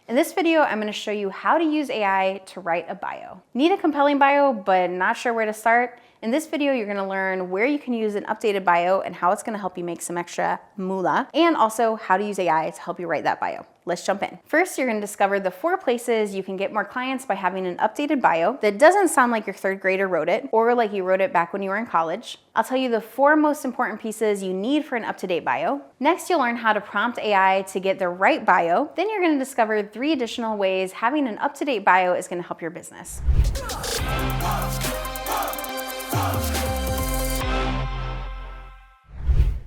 In this video, I'm going to show you how to use AI to write a bio. Need a compelling bio, but not sure where to start? In this video, you're going to learn where you can use an updated bio and how it's going to help you make some extra moolah, and also how to use AI to help you write that bio. Let's jump in. First, you're going to discover the 4 places you can get more clients by having an updated bio that doesn't sound like your 3rd grader wrote it or like you wrote it back when you were in college. I'll tell you the 4 most important pieces you need for an up-to-date bio. Next, you'll learn how to prompt AI to get the right bio. Then you're going to discover 3 additional ways having an up-to-date bio is going to help your business.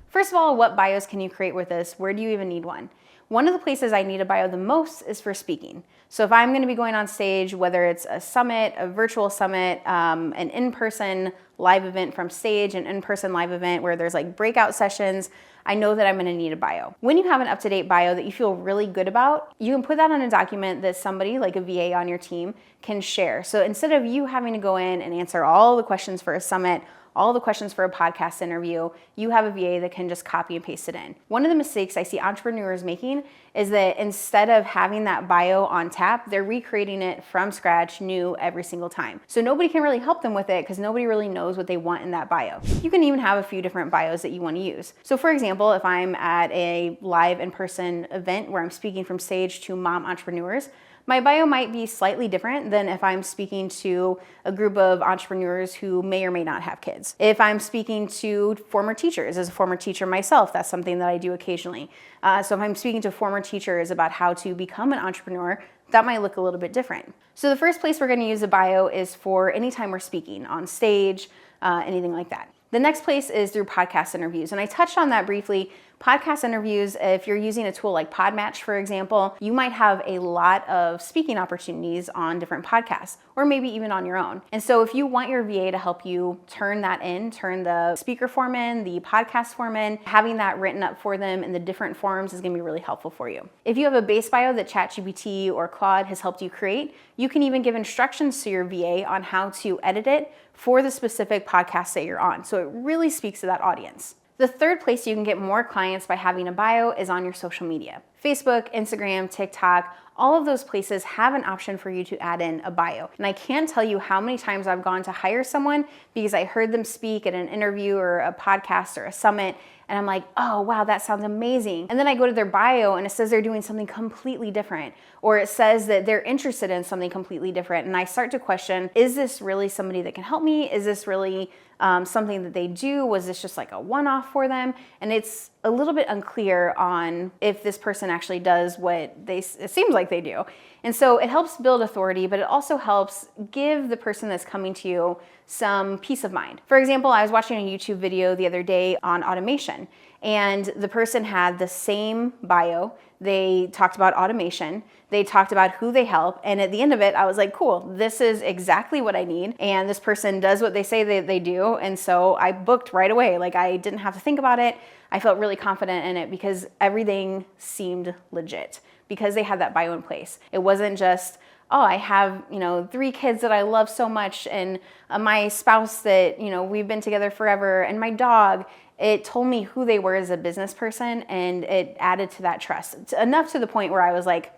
First of all, what bios can you create with this? Where do you even need one? One of the places I need a bio the most is for speaking. So if I'm going to be going on stage, whether it's a summit, a virtual summit, an in-person live event from stage, an in-person live event where there's like breakout sessions, I know that I'm going to need a bio. When you have an up-to-date bio that you feel really good about, you can put that on a document that somebody like a VA on your team can share. So instead of you having to go in and answer all the questions for a summit, all the questions for a podcast interview, you have a VA that can just copy and paste it in. One of the mistakes I see entrepreneurs making is that instead of having that bio on tap, they're recreating it from scratch, new every single time. So nobody can really help them with it because nobody really knows what they want in that bio. You can even have a few different bios that you want to use. So for example, if I'm at a live in-person event where I'm speaking from stage to mom entrepreneurs, my bio might be slightly different than if I'm speaking to a group of entrepreneurs who may or may not have kids. If I'm speaking to former teachers, as a former teacher myself, that's something that I do occasionally. So if I'm speaking to former teachers about how to become an entrepreneur, that might look a little bit different. So the first place we're going to use a bio is for anytime we're speaking, on stage, anything like that. The next place is through podcast interviews, and I touched on that briefly. Podcast interviews, if you're using a tool like Podmatch, for example, you might have a lot of speaking opportunities on different podcasts, or maybe even on your own. And so if you want your VA to help you turn the speaker form in, the podcast form in, having that written up for them in the different forms is gonna be really helpful for you. If you have a base bio that ChatGPT or Claude has helped you create, you can even give instructions to your VA on how to edit it for the specific podcast that you're on. So it really speaks to that audience. The third place you can get more clients by having a bio is on your social media. Facebook, Instagram, TikTok, all of those places have an option for you to add in a bio. And I can't tell you how many times I've gone to hire someone because I heard them speak at an interview or a podcast or a summit, and I'm like, oh wow, that sounds amazing. And then I go to their bio and it says they're doing something completely different, or it says that they're interested in something completely different. And I start to question, is this really somebody that can help me? Is this really something that they do? Was this just like a one-off for them? And it's a little bit unclear on if this person actually does what it seems like they do. And so it helps build authority, but it also helps give the person that's coming to you some peace of mind. For example, I was watching a YouTube video the other day on automation, and the person had the same bio. They talked about automation, they talked about who they help, and at the end of it, I was like, cool, this is exactly what I need, and this person does what they say they do, and so I booked right away. Like, I didn't have to think about it. I felt really confident in it because everything seemed legit because they had that bio in place. It wasn't just, oh, I have, 3 kids that I love so much, and my spouse that, we've been together forever, and my dog. It told me who they were as a business person, and it added to that trust. Enough to the point where I was like,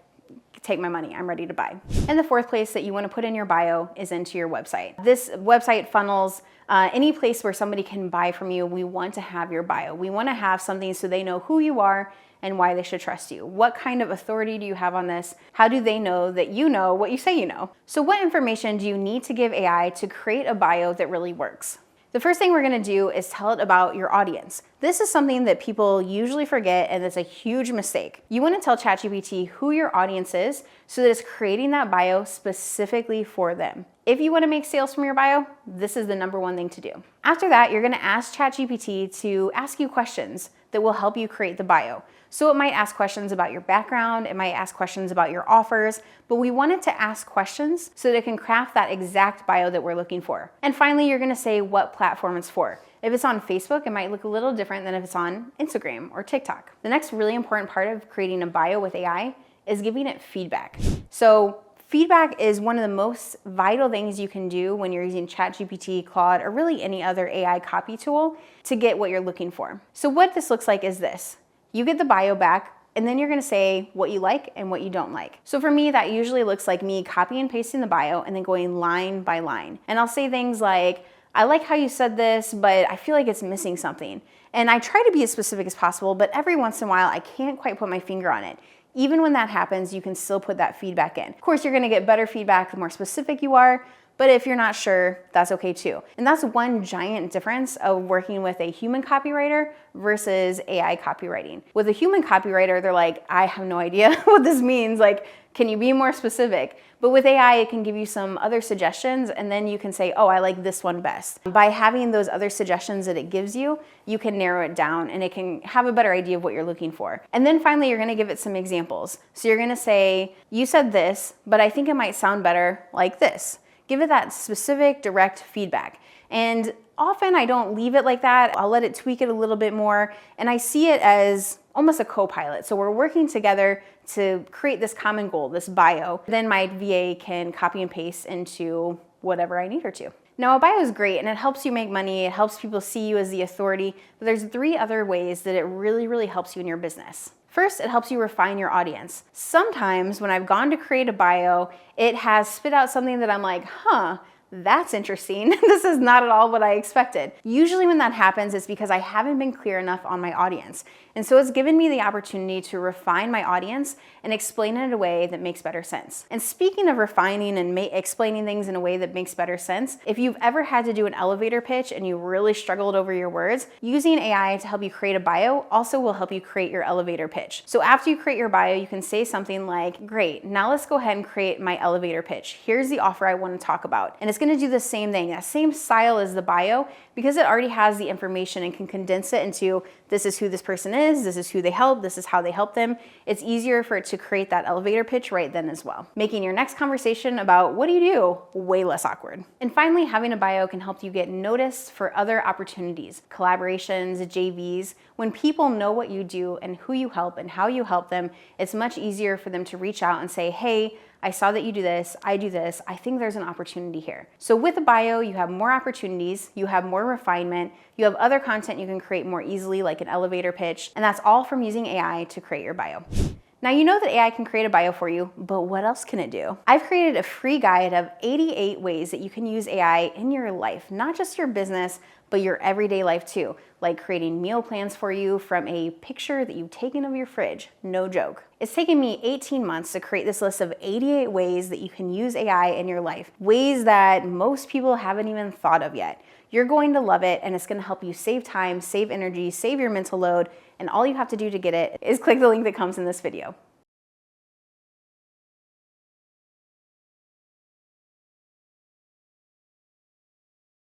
take my money, I'm ready to buy. And the 4th place that you want to put in your bio is into your website. This website funnels any place where somebody can buy from you. We want to have your bio. We want to have something so they know who you are and why they should trust you. What kind of authority do you have on this? How do they know that you know what you say you know? So what information do you need to give AI to create a bio that really works? The first thing we're gonna do is tell it about your audience. This is something that people usually forget, and it's a huge mistake. You wanna tell ChatGPT who your audience is so that it's creating that bio specifically for them. If you wanna make sales from your bio, this is the #1 thing to do. After that, you're gonna ask ChatGPT to ask you questions that will help you create the bio. So it might ask questions about your background, it might ask questions about your offers, but we want it to ask questions so that it can craft that exact bio that we're looking for. And finally, you're gonna say what platform it's for. If it's on Facebook, it might look a little different than if it's on Instagram or TikTok. The next really important part of creating a bio with AI is giving it feedback. So feedback is one of the most vital things you can do when you're using ChatGPT, Claude, or really any other AI copy tool to get what you're looking for. So what this looks like is this. You get the bio back And then you're gonna say what you like and what you don't like. So for me, that usually looks like me copy and pasting the bio and then going line by line. And I'll say things like, I like how you said this, but I feel like it's missing something. And I try to be as specific as possible, but every once in a while, I can't quite put my finger on it. Even when that happens, you can still put that feedback in. Of course, you're gonna get better feedback the more specific you are, but if you're not sure, that's okay too. And that's one giant difference of working with a human copywriter versus AI copywriting. With a human copywriter, they're like, I have no idea what this means. Like, can you be more specific? But with AI, it can give you some other suggestions, and then you can say, oh, I like this one best. By having those other suggestions that it gives you, you can narrow it down and it can have a better idea of what you're looking for. And then finally, you're gonna give it some examples. So you're gonna say, you said this, but I think it might sound better like this. Give it that specific, direct feedback. And often I don't leave it like that. I'll let it tweak it a little bit more. And I see it as almost a co-pilot. So we're working together to create this common goal, this bio. Then my VA can copy and paste into whatever I need her to. Now, a bio is great and it helps you make money. It helps people see you as the authority. But there's 3 other ways that it really helps you in your business. First, it helps you refine your audience. Sometimes when I've gone to create a bio, it has spit out something that I'm like, that's interesting. This is not at all what I expected. Usually when that happens, it's because I haven't been clear enough on my audience. And so it's given me the opportunity to refine my audience and explain it in a way that makes better sense. And speaking of refining and explaining things in a way that makes better sense, if you've ever had to do an elevator pitch and you really struggled over your words, using AI to help you create a bio also will help you create your elevator pitch. So after you create your bio, you can say something like, great, now let's go ahead and create my elevator pitch. Here's the offer I want to talk about. And it's going to do the same thing, that same style as the bio, because it already has the information and can condense it into this is who this person is, this is who they help, this is how they help them. It's easier for it to create that elevator pitch right then as well, making your next conversation about what do you do way less awkward. And finally, having a bio can help you get noticed for other opportunities, collaborations, JVs. When people know what you do and who you help and how you help them, it's much easier for them to reach out and say, hey, I saw that you do this, I do this, I think there's an opportunity here. So with a bio, you have more opportunities, you have more refinement, you have other content you can create more easily, like an elevator pitch, and that's all from using AI to create your bio. Now you know that AI can create a bio for you, but what else can it do? I've created a free guide of 88 ways that you can use AI in your life, not just your business, but your everyday life too, like creating meal plans for you from a picture that you've taken of your fridge, no joke. It's taken me 18 months to create this list of 88 ways that you can use AI in your life, ways that most people haven't even thought of yet. You're going to love it, and it's gonna help you save time, save energy, save your mental load, and all you have to do to get it is click the link that comes in this video.